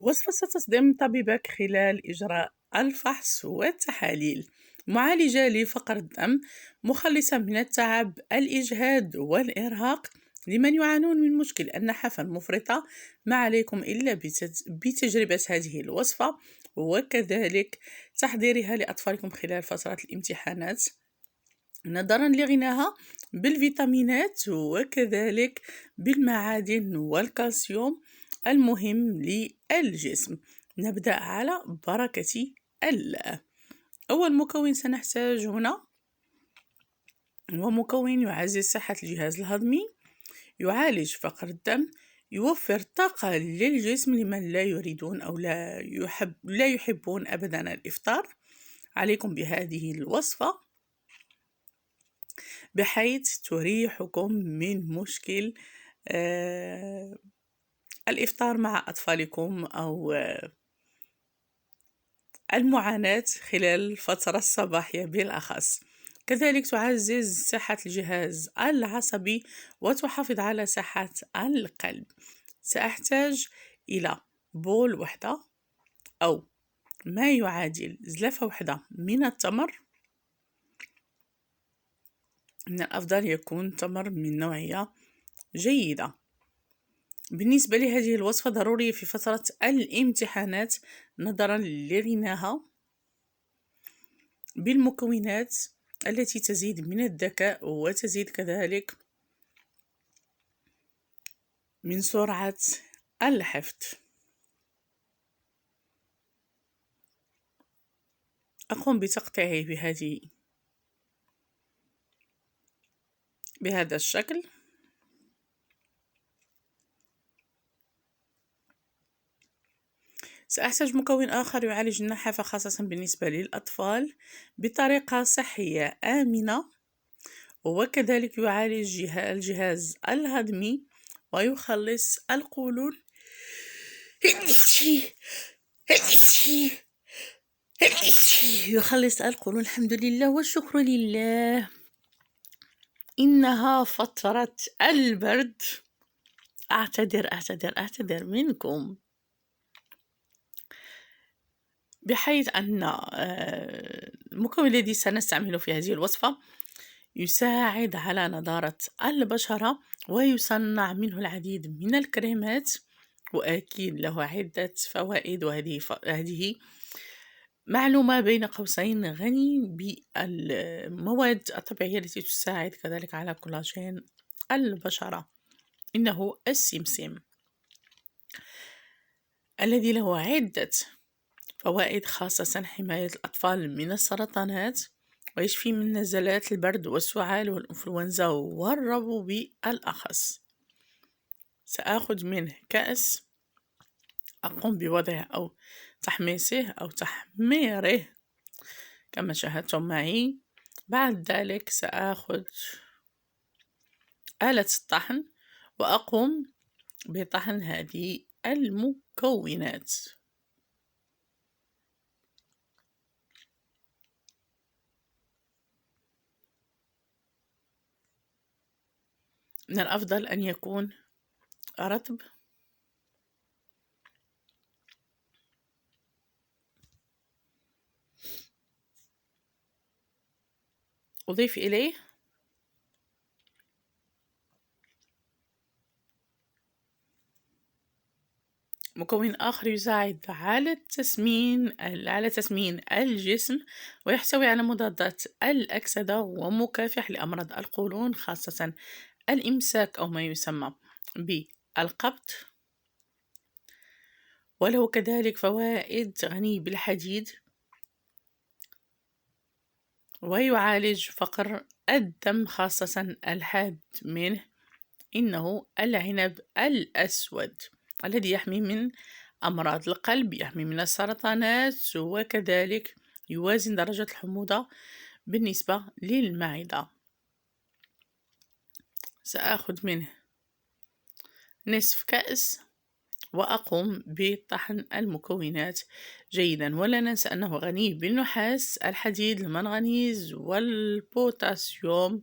وصفة ستصدم طبيبك خلال إجراء الفحص والتحاليل. معالجة لفقر الدم، مخلصة من التعب، الإجهاد والإرهاق. لمن يعانون من مشكل النحافة المفرطة، ما عليكم إلا بتجربة هذه الوصفة، وكذلك تحضيرها لأطفالكم خلال فترة الامتحانات، نظرا لغناها بالفيتامينات وكذلك بالمعادن والكالسيوم المهم للجسم. نبدأ على بركة الله. أول مكون سنحتاج هنا هو مكون يعزز صحة الجهاز الهضمي، يعالج فقر الدم، يوفر طاقة للجسم لمن لا يريدون أو لا يحبون أبدا الإفطار. عليكم بهذه الوصفة بحيث تريحكم من مشكل الإفطار مع أطفالكم أو المعاناة خلال الفترة الصباحية بالأخص. كذلك تعزز صحة الجهاز العصبي وتحافظ على صحة القلب. سأحتاج إلى بول واحدة أو ما يعادل زلافة واحدة من التمر. من الأفضل يكون تمر من نوعية جيدة. بالنسبة لهذه الوصفة ضرورية في فترة الامتحانات نظرا لغناها بالمكونات التي تزيد من الذكاء وتزيد كذلك من سرعة الحفظ. أقوم بتقطيعه بهذا الشكل. سأحتاج مكون آخر يعالج النحافة خاصة بالنسبة للأطفال بطريقة صحية آمنة، وكذلك يعالج الجهاز الهضمي ويخلص القولون يخلص القولون. الحمد لله والشكر لله. إنها فترة البرد. أعتذر منكم. بحيث أن المكون الذي سنستعمله في هذه الوصفة يساعد على نضارة البشرة، ويصنع منه العديد من الكريمات، وأكيد له عدة فوائد. وهذه معلومة بين قوسين غني بالمواد الطبيعية التي تساعد كذلك على كولاجين البشرة. إنه السمسم الذي له عدة فوائد، خاصة حماية الأطفال من السرطانات، ويشفي من نزلات البرد والسعال والإنفلونزا والربو بالأخص. سأخذ منه كأس، أقوم بوضعه أو تحميصه أو تحميره كما شاهدتم معي. بعد ذلك سأخذ آلة الطحن وأقوم بطحن هذه المكونات. من الأفضل أن يكون رطب. أضيف إليه مكون آخر يساعد على تسمين الجسم، ويحتوي على مضادات الأكسدة ومكافح لأمراض القولون، خاصة الإمساك أو ما يسمى بالقبض. وله كذلك فوائد غني بالحديد، ويعالج فقر الدم خاصة الحاد منه. إنه العنب الأسود الذي يحمي من أمراض القلب، يحمي من السرطانات، وكذلك يوازن درجة الحموضة بالنسبة للمعدة. سأخذ منه نصف كأس وأقوم بطحن المكونات جيدا. ولا ننسى أنه غني بالنحاس، الحديد، المنغنيز والبوتاسيوم،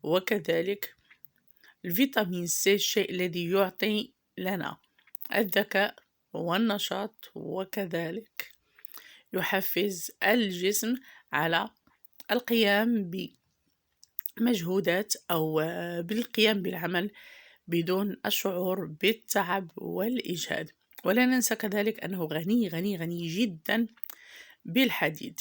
وكذلك الفيتامين سي، الشيء الذي يعطي لنا الذكاء والنشاط، وكذلك يحفز الجسم على القيام بمجهودات أو بالقيام بالعمل بدون الشعور بالتعب والإجهاد. ولا ننسى كذلك أنه غني غني غني جدا بالحديد.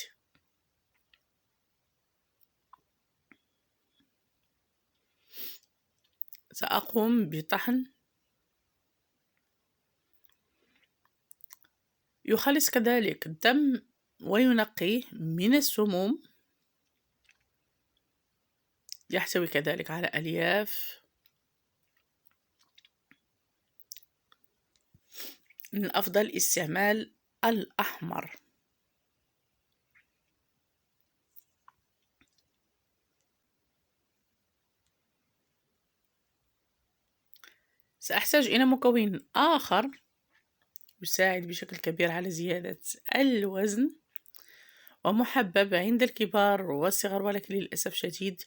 سأقوم بطحن يخلص كذلك الدم وينقيه من السموم. يحتوي كذلك على ألياف. من الأفضل استعمال الأحمر. سأحتاج إلى مكون آخر يساعد بشكل كبير على زيادة الوزن ومحبب عند الكبار والصغار، ولكن للأسف شديد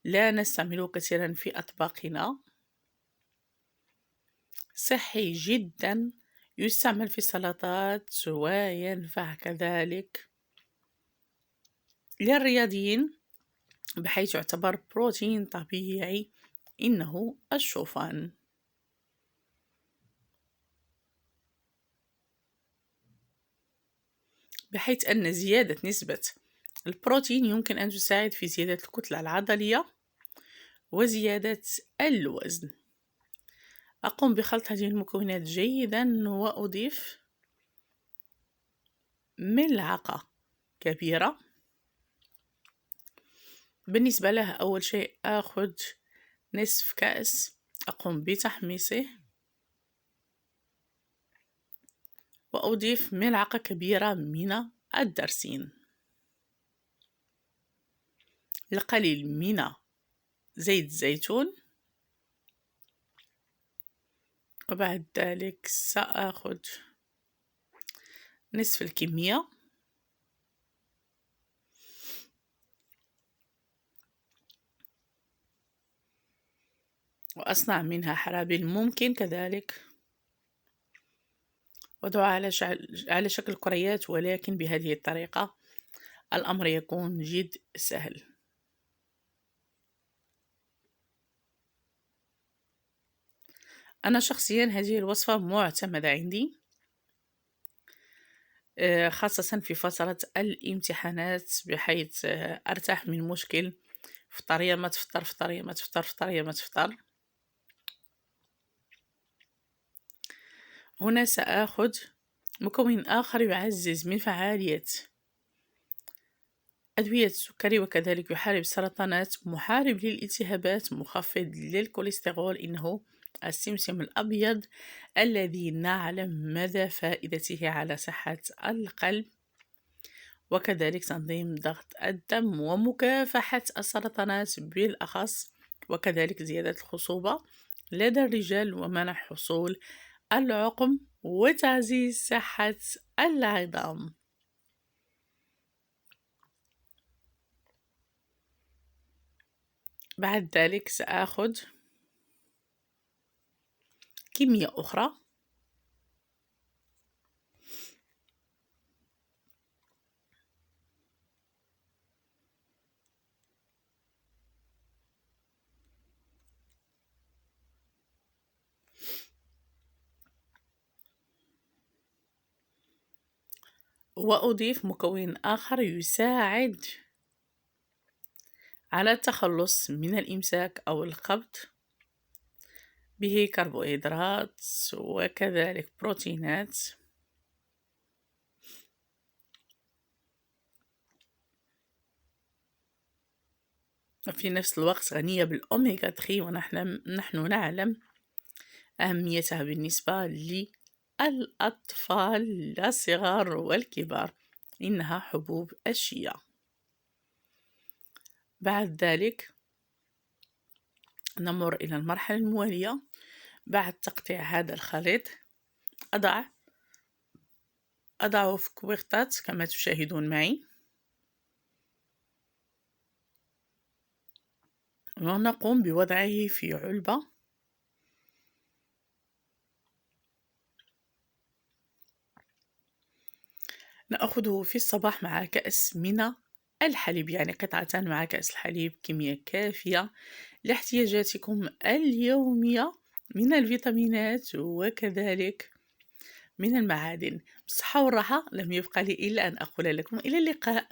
لا نستعمله كثيرا في أطباقنا. صحي جدا، يستعمل في السلطات وينفع كذلك للرياضيين بحيث يعتبر بروتين طبيعي، إنه الشوفان. بحيث أن زيادة نسبة البروتين يمكن أن تساعد في زيادة الكتلة العضلية وزيادة الوزن. أقوم بخلط هذه المكونات جيدا وأضيف ملعقة كبيرة. بالنسبة لها أول شيء أخذ نصف كأس، أقوم بتحميصه وأضيف ملعقة كبيرة من الدرسين، القليل من زيت الزيتون، وبعد ذلك سأخذ نصف الكمية وأصنع منها حرابيل ممكن كذلك وضعها على شكل كريات، ولكن بهذه الطريقة الأمر يكون جد سهل. أنا شخصيا هذه الوصفة معتمدة عندي، خاصة في فترة الامتحانات، بحيث أرتاح من مشكل فطر يا ما تفطر، فطر يا ما تفطر، فطر يا ما تفطر. هنا سأخذ مكون آخر يعزز من فعالية أدوية السكري وكذلك يحارب السرطانات، محارب للالتهابات، مخفض للكوليسترول، إنه السمسم الأبيض الذي نعلم مدى فائدته على صحة القلب وكذلك تنظيم ضغط الدم ومكافحة السرطانات بالأخص، وكذلك زيادة الخصوبة لدى الرجال ومنع حصول العقم وتعزيز صحة العظام. بعد ذلك سأخذ كمية أخرى وأضيف مكون آخر يساعد على التخلص من الإمساك أو القبض، به كربوهيدرات وكذلك بروتينات، وفي نفس الوقت غنية بالأوميغا 3، ونحن نعلم أهميتها بالنسبة للأطفال الصغار والكبار، إنها حبوب الشيا. بعد ذلك نمر إلى المرحلة الموالية. بعد تقطيع هذا الخليط أضعه في كويغتات كما تشاهدون معي، ونقوم بوضعه في علبة نأخذه في الصباح مع كأس من الحليب، يعني قطعتان مع كأس الحليب، كمية كافية لاحتياجاتكم اليومية من الفيتامينات وكذلك من المعادن. بالصحة والراحة، لم يبق لي إلا أن أقول لكم إلى اللقاء.